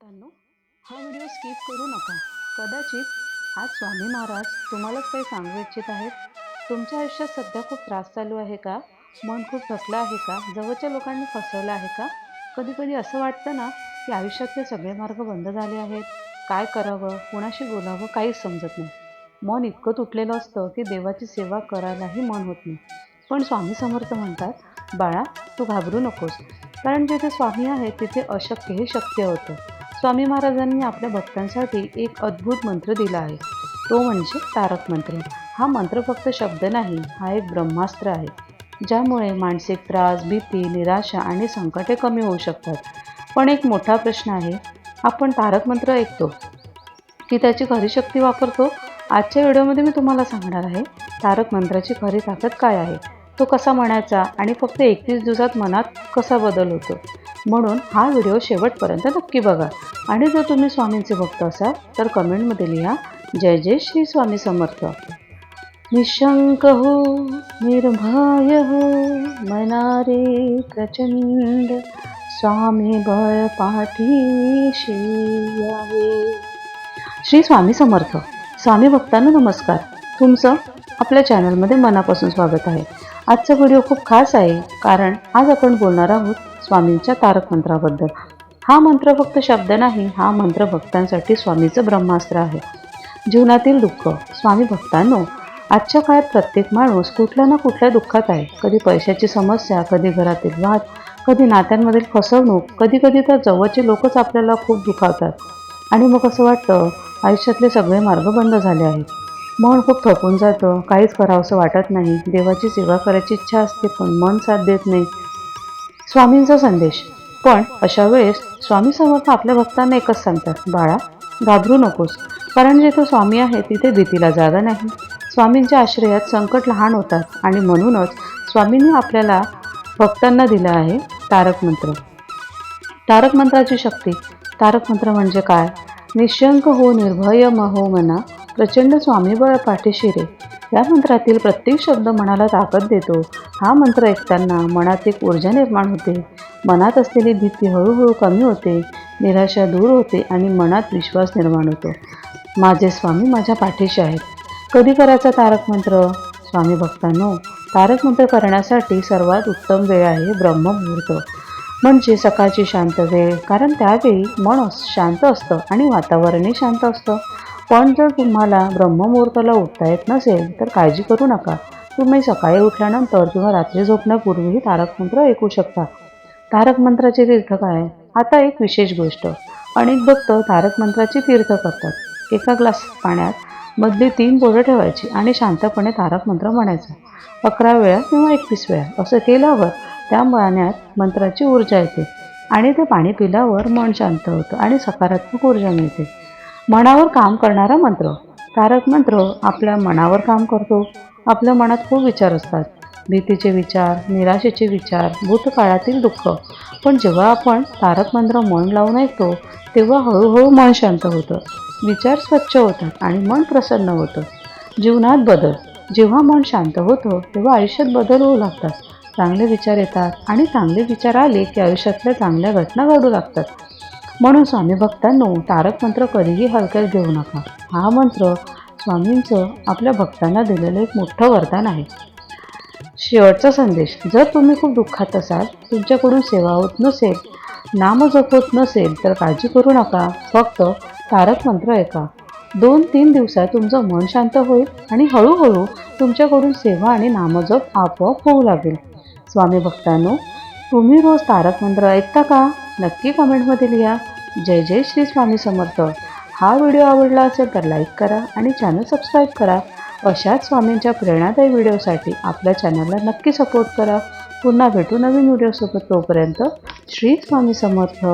मित्रांनो, हा video skip करू नका. कदाचित आज स्वामी महाराज तुम्हालाच काही सांगू इच्छित आहेत. तुमच्या आयुष्यात सध्या खूप त्रास चालू आहे का? मन खूप थकलं आहे का? जवळच्या लोकांनी फसवलं आहे का? कधी कधी असं वाटतं ना की आयुष्यातले सगळे मार्ग बंद झाले आहेत. काय करावं, कुणाशी बोलावं काहीच समजत नाही. मन इतकं तुटलेलं असतं की देवाची सेवा करायलाही मन होत नाही. पण स्वामी समर्थ म्हणतात, बाळा, तू घाबरू नकोस, कारण जिथे स्वामी आहे तिथे अशक्य हे शक्य होतं. स्वामी महाराजांनी आपल्या भक्तांसाठी एक अद्भुत मंत्र दिला आहे, तो म्हणजे तारक मंत्र. हा मंत्र फक्त शब्द नाही, हा एक ब्रह्मास्त्र आहे, ज्यामुळे मानसिक त्रास, भीती, निराशा आणि संकटे कमी होऊ शकतात. पण एक मोठा प्रश्न आहे, आपण तारक मंत्र ऐकतो की त्याची खरी शक्ती वापरतो? आजच्या व्हिडिओमध्ये मी तुम्हाला सांगणार आहे तारक मंत्राची खरी ताकद काय आहे, तो कसा म्हणायचा आणि फक्त 31 दिवसात मनात कसा बदल होतो. म्हणून हा व्हिडिओ शेवटपर्यंत नक्की बघा. आणि जर तुम्ही स्वामींचे भक्त असाल तर कमेंटमध्ये लिहा, जय जय श्री स्वामी समर्थ. निशंक हो, निर्भय हो, मनारे प्रचंड, स्वामी बळ पाठीशी आहे. श्री स्वामी समर्थ. स्वामी भक्तांना नमस्कार. तुमचं आपल्या चॅनलमध्ये मनापासून स्वागत आहे. आजचा व्हिडिओ खूप खास आहे, कारण आज आपण बोलणार आहोत स्वामींच्या तारक मंत्राबद्दल. हा मंत्र फक्त शब्द नाही, हा मंत्र भक्तांसाठी स्वामीचं ब्रह्मास्त्र आहे. जीवनातील दुःख. स्वामी भक्तांनो, आजच्या काळात प्रत्येक माणूस कुठल्या ना कुठल्या दुःखात आहे. कधी पैशाची समस्या, कधी घरातील वाद, कधी नात्यांमधील फसवणूक, कधी कधी तर जवळचे लोकच आपल्याला खूप दुखावतात. आणि मग असं वाटतं आयुष्यातले सगळे मार्ग बंद झाले आहेत. मन खूप थकून जातं, काहीच करावंसं वाटत नाही. देवाची सेवा करायची इच्छा असते पण मन साथ देत नाही. स्वामींचा संदेश. पण अशा वेळेस स्वामी समर्थ आपल्या भक्तांना एकच सांगतात, बाळा, घाबरू नकोस, कारण जिथे स्वामी आहे तिथे भीतीला जागा नाही. स्वामींच्या आश्रयात संकट लहान होतात आणि म्हणूनच स्वामींनी आपल्याला भक्तांना दिला आहे तारक मंत्र. तारक मंत्राची शक्ती. तारक मंत्र म्हणजे काय? निशंक हो, निर्भय हो मना, प्रचंड स्वामीबळ पाठीशी रे. या मंत्रातील प्रत्येक शब्द मनाला ताकद देतो. हा मंत्र ऐकताना मनात एक ऊर्जा निर्माण होते. मनात असलेली भीती हळूहळू कमी होते, निराशा दूर होते आणि मनात विश्वास निर्माण होतो. माझे स्वामी माझ्या पाठीशी आहेत. कधी करायचा तारक मंत्र? स्वामी भक्तांनो, तारक मंत्र करण्यासाठी सर्वात उत्तम वेळ आहे ब्रह्ममुहूर्त, म्हणजे सकाळची शांत वेळ, कारण त्यावेळी मन शांत असतं आणि वातावरणही शांत असतं. पण जर तुम्हाला ब्रह्ममुहूर्ताला उठता येत नसेल तर काळजी करू नका. तुम्ही सकाळी उठल्यानंतर किंवा रात्री झोपण्यापूर्वीही तारक मंत्र ऐकू शकता. तारक मंत्राचे तीर्थ काय? आता एक विशेष गोष्ट, अनेक भक्त तारक मंत्राची तीर्थ करतात. एका ग्लास पाण्यात मधली 3 बोटं ठेवायची आणि शांतपणे तारक मंत्र म्हणायचा 11 वेळा किंवा 21 वेळा. असं केल्यावर त्या पाण्यात मंत्राची ऊर्जा येते आणि ते पाणी पिल्यावर मन शांत होतं आणि सकारात्मक ऊर्जा मिळते. मनावर काम करणारा मंत्र. तारक मंत्र आपल्या मनावर काम करतो. आपल्या मनात खूप विचार असतात, भीतीचे विचार, निराशेचे विचार, भूतकाळातील दुःख. पण जेव्हा आपण तारक मंत्र मन लावून ऐकतो तेव्हा हळूहळू मन शांत होतं, विचार स्वच्छ होतात आणि मन प्रसन्न होतं. जीवनात बदल. जेव्हा मन शांत होतं तेव्हा आयुष्यात बदल होऊ लागतात. चांगले विचार येतात आणि चांगले विचार आले की आयुष्यातल्या चांगल्या घटना घडू लागतात. म्हणून स्वामी भक्तांनो, तारक मंत्र कधीही हलक्यात घेऊ नका. हा मंत्र स्वामींचं आपल्या भक्तांना दिलेलं एक मोठं वरदान आहे. शेवटचा संदेश. जर तुम्ही खूप दुःखात असाल, तुमच्याकडून सेवा होत नसेल, नामजप होत नसेल तर काळजी करू नका. फक्त तारक मंत्र ऐका. 2-3 दिवसात तुमचं मन शांत होईल आणि हळूहळू तुमच्याकडून सेवा आणि नामजप आपोआप होऊ लागेल. स्वामी भक्तांनो, तुम्ही रोज तारक मंत्र ऐकता का? नक्की कमेंटमध्ये लिहा. जय जय श्री स्वामी समर्थ. हा व्हिडिओ आवडला असेल तर लाईक करा आणि चॅनल सबस्क्राईब करा. अशाच स्वामींच्या प्रेरणादायी व्हिडिओसाठी आपल्या चॅनलला नक्की सपोर्ट करा. पुन्हा भेटू नवीन व्हिडिओसोबत. तोपर्यंत श्री स्वामी समर्थ.